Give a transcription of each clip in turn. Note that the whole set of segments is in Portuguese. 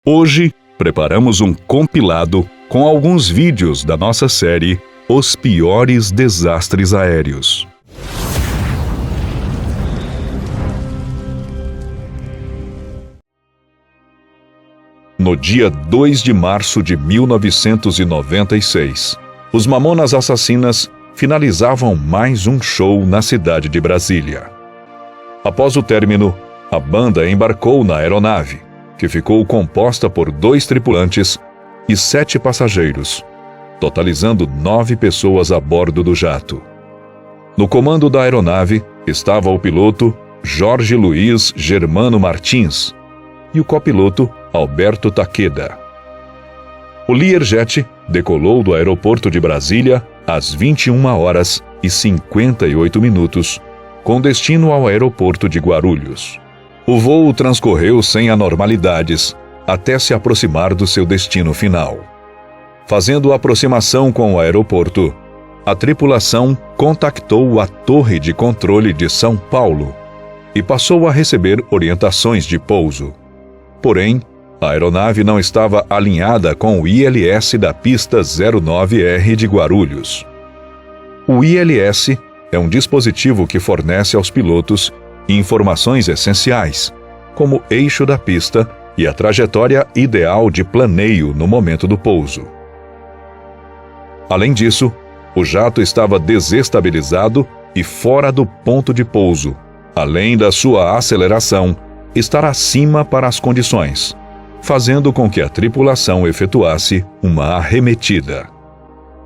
Hoje, preparamos um compilado com alguns vídeos da nossa série Os Piores Desastres Aéreos. No dia 2 de março de 1996, os Mamonas Assassinas finalizavam mais um show na cidade de Brasília. Após o término, a banda embarcou na aeronave, que ficou composta por 2 tripulantes e 7 passageiros, totalizando 9 pessoas a bordo do jato. No comando da aeronave estava o piloto Jorge Luiz Germano Martins e o copiloto Alberto Takeda. O Learjet decolou do aeroporto de Brasília às 21h58, com destino ao aeroporto de Guarulhos. O voo transcorreu sem anormalidades até se aproximar do seu destino final. Fazendo a aproximação com o aeroporto, a tripulação contactou a Torre de Controle de São Paulo e passou a receber orientações de pouso. Porém, a aeronave não estava alinhada com o ILS da pista 09R de Guarulhos. O ILS é um dispositivo que fornece aos pilotos informações essenciais, como eixo da pista e a trajetória ideal de planeio no momento do pouso. Além disso, o jato estava desestabilizado e fora do ponto de pouso, além da sua aceleração estar acima para as condições, fazendo com que a tripulação efetuasse uma arremetida.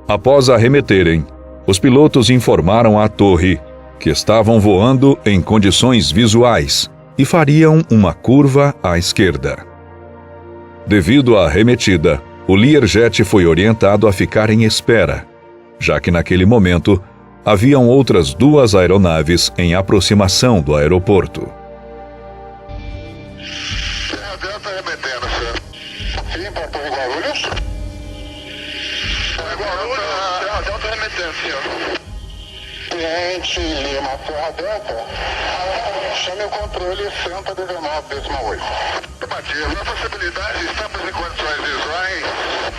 Após arremeterem, os pilotos informaram à torre que estavam voando em condições visuais e fariam uma curva à esquerda. Devido à arremetida, o Learjet foi orientado a ficar em espera, já que naquele momento haviam outras 2 aeronaves em aproximação do aeroporto. Delta remetendo, senhor. Sim, para Torre Guarulhos. Delta remetendo, senhor. Cliente Lima Serra Delta, chame o controle 119,8. Afirmativo, a possibilidade, estamos em condições visuais,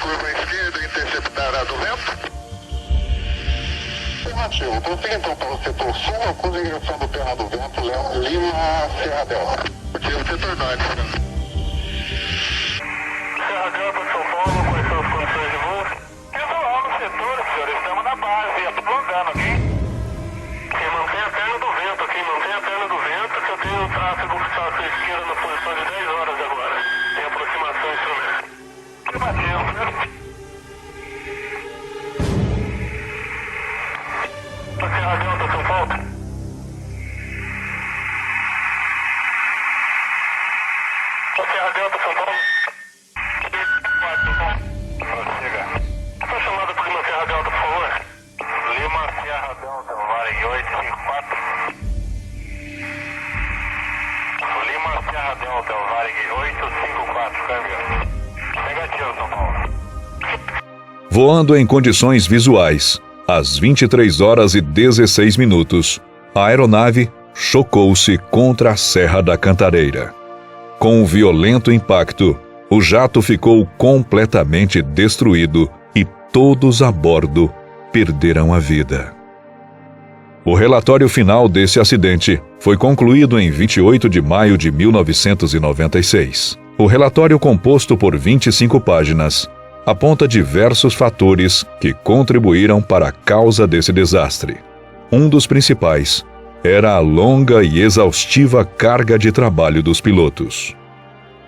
curva esquerda interceptada do vento. Afirmativo, prossiga então para o setor sul, acusa a ingressão do terra do vento, Lima Serra Delta. Motivo setor norte. Serra Delta, São Paulo, quais são as condições de voo? Visual no setor, senhor, estamos na base, aplongando aqui. Quem mantém a perna do vento, que eu tenho o tráfego à sua esquerda na posição de 10 horas agora. Tem aproximação instrumento. Afirmativo. Serra Delta, São Paulo. Serra Delta, São Paulo. Prossiga. Foi chamada por Lima Serra Delta, por favor. Lima Serra Delta, Varig 854. Lima Serra Delta, Varig 854, câmbio. Negativo, São Paulo. Voando em condições visuais, às 23h16, a aeronave chocou-se contra a Serra da Cantareira. Com um violento impacto, o jato ficou completamente destruído e todos a bordo perderam a vida. O relatório final desse acidente foi concluído em 28 de maio de 1996. O relatório, composto por 25 páginas, aponta diversos fatores que contribuíram para a causa desse desastre. Um dos principais era a longa e exaustiva carga de trabalho dos pilotos.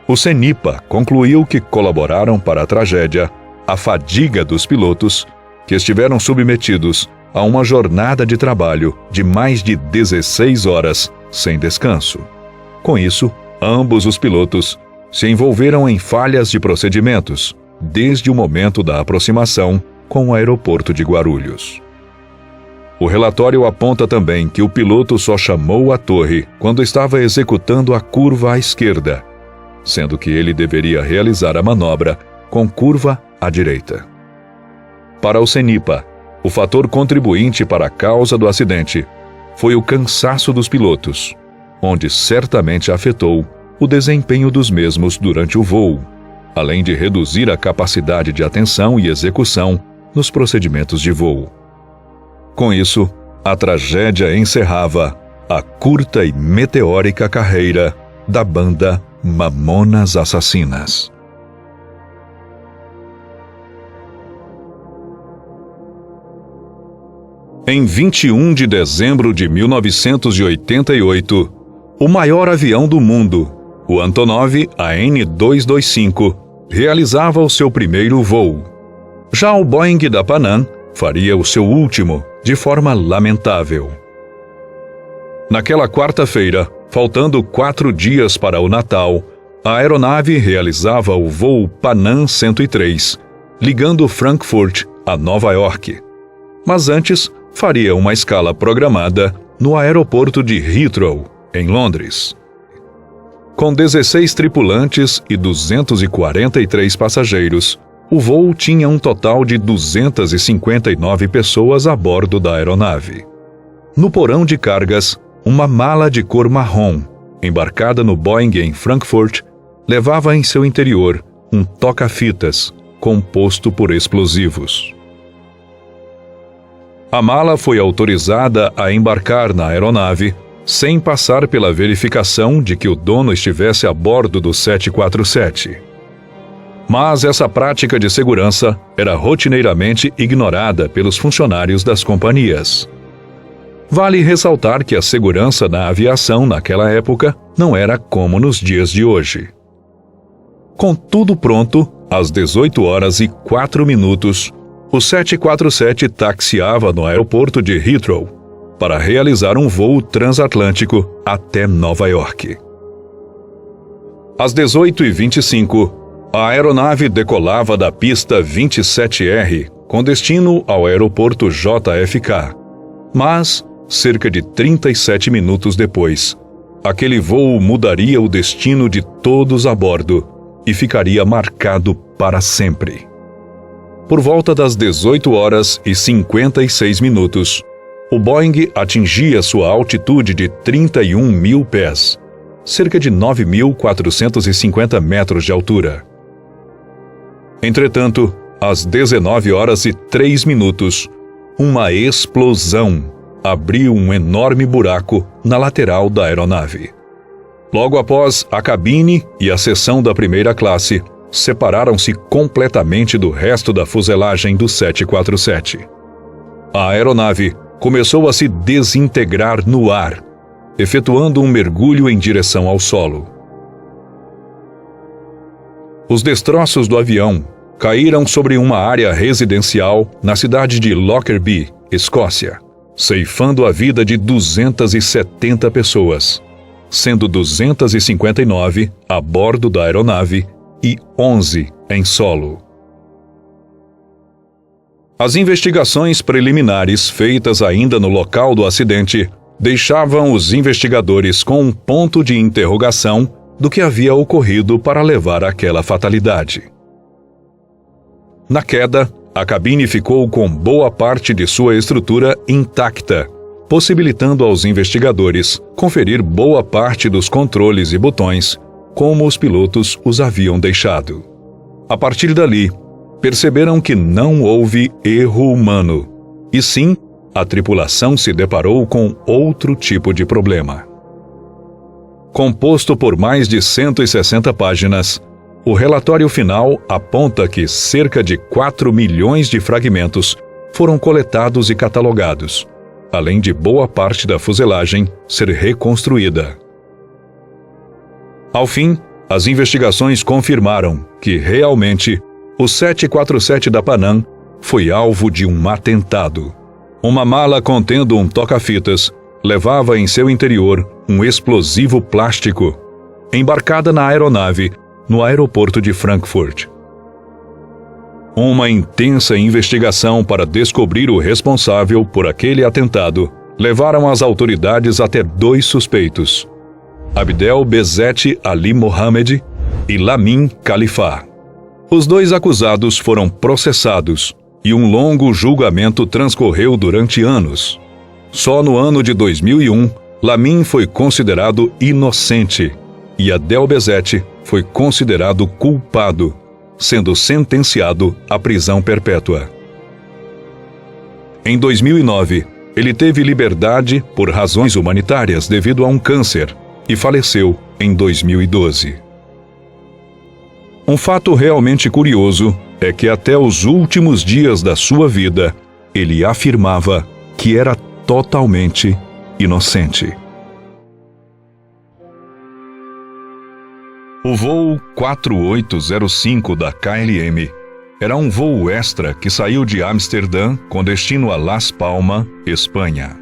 O CENIPA concluiu que colaboraram para a tragédia a fadiga dos pilotos, que estiveram submetidos a uma jornada de trabalho de mais de 16 horas sem descanso. Com isso, ambos os pilotos se envolveram em falhas de procedimentos, desde o momento da aproximação com o aeroporto de Guarulhos. O relatório aponta também que o piloto só chamou a torre quando estava executando a curva à esquerda, sendo que ele deveria realizar a manobra com curva à direita. Para o CENIPA, o fator contribuinte para a causa do acidente foi o cansaço dos pilotos, onde certamente afetou o desempenho dos mesmos durante o voo, além de reduzir a capacidade de atenção e execução nos procedimentos de voo. Com isso, a tragédia encerrava a curta e meteórica carreira da banda Mamonas Assassinas. Em 21 de dezembro de 1988, o maior avião do mundo, o Antonov AN-225, realizava o seu primeiro voo. Já o Boeing da Panam faria o seu último, de forma lamentável. Naquela quarta-feira, faltando 4 dias para o Natal, a aeronave realizava o voo Panam 103, ligando Frankfurt a Nova York. Mas antes, faria uma escala programada no aeroporto de Heathrow, em Londres. Com 16 tripulantes e 243 passageiros, o voo tinha um total de 259 pessoas a bordo da aeronave. No porão de cargas, uma mala de cor marrom, embarcada no Boeing em Frankfurt, levava em seu interior um toca-fitas composto por explosivos. A mala foi autorizada a embarcar na aeronave sem passar pela verificação de que o dono estivesse a bordo do 747. Mas essa prática de segurança era rotineiramente ignorada pelos funcionários das companhias. Vale ressaltar que a segurança na aviação naquela época não era como nos dias de hoje. Com tudo pronto, às 18h04, o 747 taxiava no aeroporto de Heathrow para realizar um voo transatlântico até Nova York. Às 18h25, a aeronave decolava da pista 27R com destino ao aeroporto JFK. Mas, cerca de 37 minutos depois, aquele voo mudaria o destino de todos a bordo e ficaria marcado para sempre. Por volta das 18h56, o Boeing atingia sua altitude de 31 mil pés, cerca de 9.450 metros de altura. Entretanto, às 19h03, uma explosão abriu um enorme buraco na lateral da aeronave. Logo após, a cabine e a seção da primeira classe separaram-se completamente do resto da fuselagem do 747. A aeronave começou a se desintegrar no ar, efetuando um mergulho em direção ao solo. Os destroços do avião caíram sobre uma área residencial na cidade de Lockerbie, Escócia, ceifando a vida de 270 pessoas, sendo 259 a bordo da aeronave e 11 em solo. As investigações preliminares feitas ainda no local do acidente deixavam os investigadores com um ponto de interrogação do que havia ocorrido para levar àquela fatalidade. Na queda, a cabine ficou com boa parte de sua estrutura intacta, possibilitando aos investigadores conferir boa parte dos controles e botões como os pilotos os haviam deixado. A partir dali, perceberam que não houve erro humano, e sim, a tripulação se deparou com outro tipo de problema. Composto por mais de 160 páginas, o relatório final aponta que cerca de 4 milhões de fragmentos foram coletados e catalogados, além de boa parte da fuselagem ser reconstruída. Ao fim, as investigações confirmaram que, realmente, o 747 da Panam foi alvo de um atentado. Uma mala contendo um toca-fitas levava em seu interior um explosivo plástico, embarcada na aeronave no aeroporto de Frankfurt. Uma intensa investigação para descobrir o responsável por aquele atentado levaram as autoridades até 2 suspeitos: Abdel Bezet Ali Mohamed e Lamin Khalifa. Os 2 acusados foram processados e um longo julgamento transcorreu durante anos. Só no ano de 2001, Lamin foi considerado inocente e Abdel Bezet foi considerado culpado sendo sentenciado à prisão perpétua. Em 2009, ele teve liberdade por razões humanitárias devido a um câncer e faleceu em 2012. Um fato realmente curioso é que até os últimos dias da sua vida, ele afirmava que era totalmente inocente. O voo 4805 da KLM era um voo extra que saiu de Amsterdã com destino a Las Palmas, Espanha.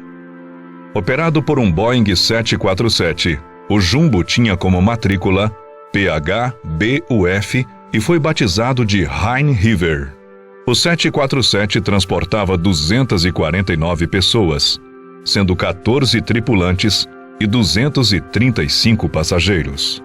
Operado por um Boeing 747, o jumbo tinha como matrícula PHBUF e foi batizado de Rhine River. O 747 transportava 249 pessoas, sendo 14 tripulantes e 235 passageiros.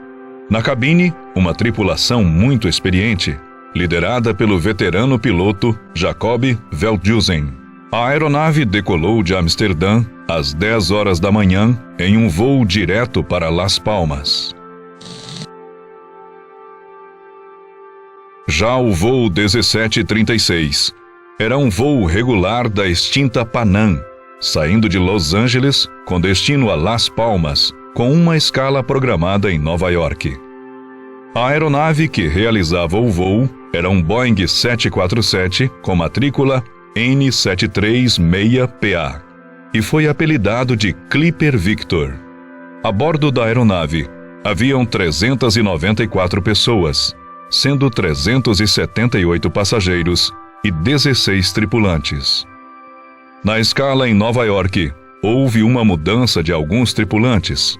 Na cabine, uma tripulação muito experiente, liderada pelo veterano piloto Jacob Veldhuizen. A aeronave decolou de Amsterdã às 10 horas da manhã em um voo direto para Las Palmas. Já o voo 1736 era um voo regular da extinta Panam, saindo de Los Angeles com destino a Las Palmas, com uma escala programada em Nova York. A aeronave que realizava o voo era um Boeing 747 com matrícula N736PA e foi apelidado de Clipper Victor. A bordo da aeronave haviam 394 pessoas, sendo 378 passageiros e 16 tripulantes. Na escala em Nova York, houve uma mudança de alguns tripulantes.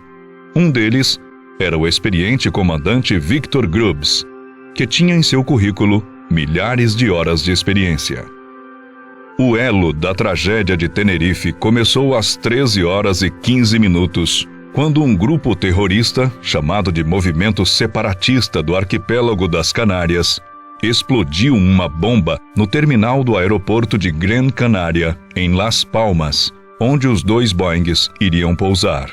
Um deles era o experiente comandante Victor Grubbs, que tinha em seu currículo milhares de horas de experiência. O elo da tragédia de Tenerife começou às 13 horas e 15 minutos, quando um grupo terrorista, chamado de Movimento Separatista do Arquipélago das Canárias, explodiu uma bomba no terminal do aeroporto de Gran Canaria, em Las Palmas, onde os 2 Boeings iriam pousar.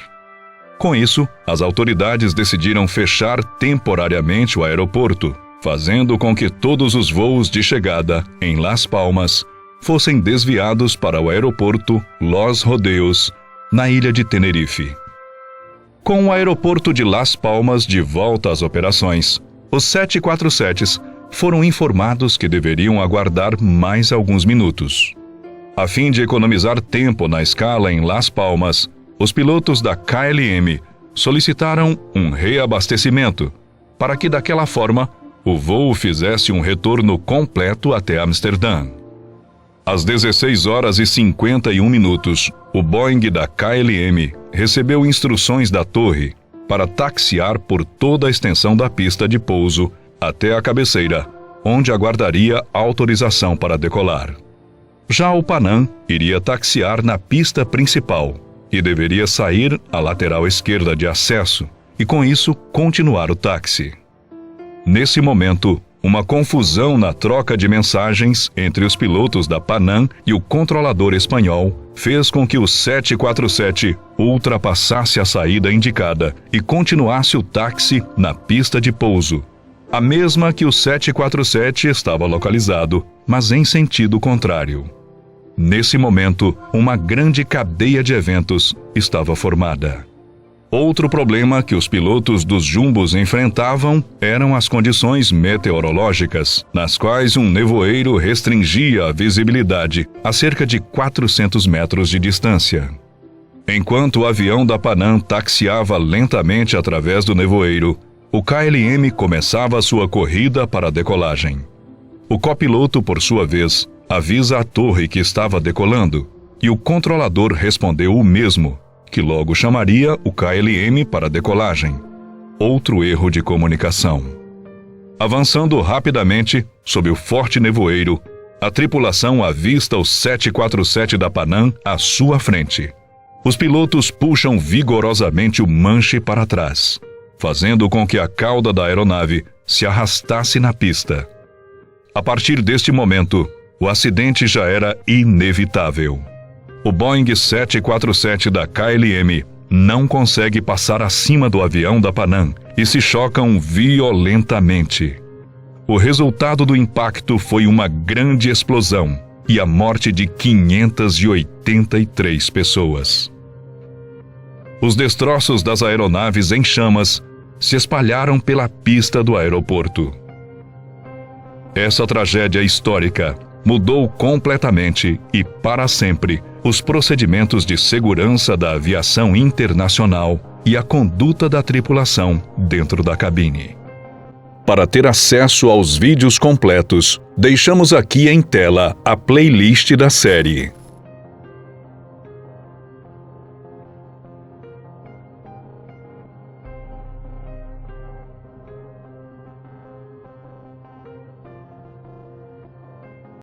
Com isso, as autoridades decidiram fechar temporariamente o aeroporto, fazendo com que todos os voos de chegada em Las Palmas fossem desviados para o aeroporto Los Rodeos, na ilha de Tenerife. Com o aeroporto de Las Palmas de volta às operações, os 747s foram informados que deveriam aguardar mais alguns minutos. A fim de economizar tempo na escala em Las Palmas, os pilotos da KLM solicitaram um reabastecimento, para que daquela forma o voo fizesse um retorno completo até Amsterdã. Às 16 horas e 51 minutos, o Boeing da KLM recebeu instruções da torre para taxiar por toda a extensão da pista de pouso até a cabeceira, onde aguardaria autorização para decolar. Já o Panam iria taxiar na pista principal e deveria sair à lateral esquerda de acesso e, com isso, continuar o táxi. Nesse momento, uma confusão na troca de mensagens entre os pilotos da Panam e o controlador espanhol fez com que o 747 ultrapassasse a saída indicada e continuasse o táxi na pista de pouso, a mesma que o 747 estava localizado, mas em sentido contrário. Nesse momento, uma grande cadeia de eventos estava formada. Outro problema que os pilotos dos jumbos enfrentavam eram as condições meteorológicas, nas quais um nevoeiro restringia a visibilidade a cerca de 400 metros de distância. Enquanto o avião da Panam taxiava lentamente através do nevoeiro, o KLM começava sua corrida para a decolagem. O copiloto, por sua vez, avisa a torre que estava decolando, e o controlador respondeu o mesmo, que logo chamaria o KLM para a decolagem. Outro erro de comunicação. Avançando rapidamente, sob o forte nevoeiro, a tripulação avista o 747 da Panam à sua frente. Os pilotos puxam vigorosamente o manche para trás, fazendo com que a cauda da aeronave se arrastasse na pista. A partir deste momento, o acidente já era inevitável. O Boeing 747 da KLM não consegue passar acima do avião da Panam e se chocam violentamente. O resultado do impacto foi uma grande explosão e a morte de 583 pessoas. Os destroços das aeronaves em chamas se espalharam pela pista do aeroporto. Essa tragédia histórica mudou completamente e para sempre os procedimentos de segurança da aviação internacional e a conduta da tripulação dentro da cabine. Para ter acesso aos vídeos completos, deixamos aqui em tela a playlist da série.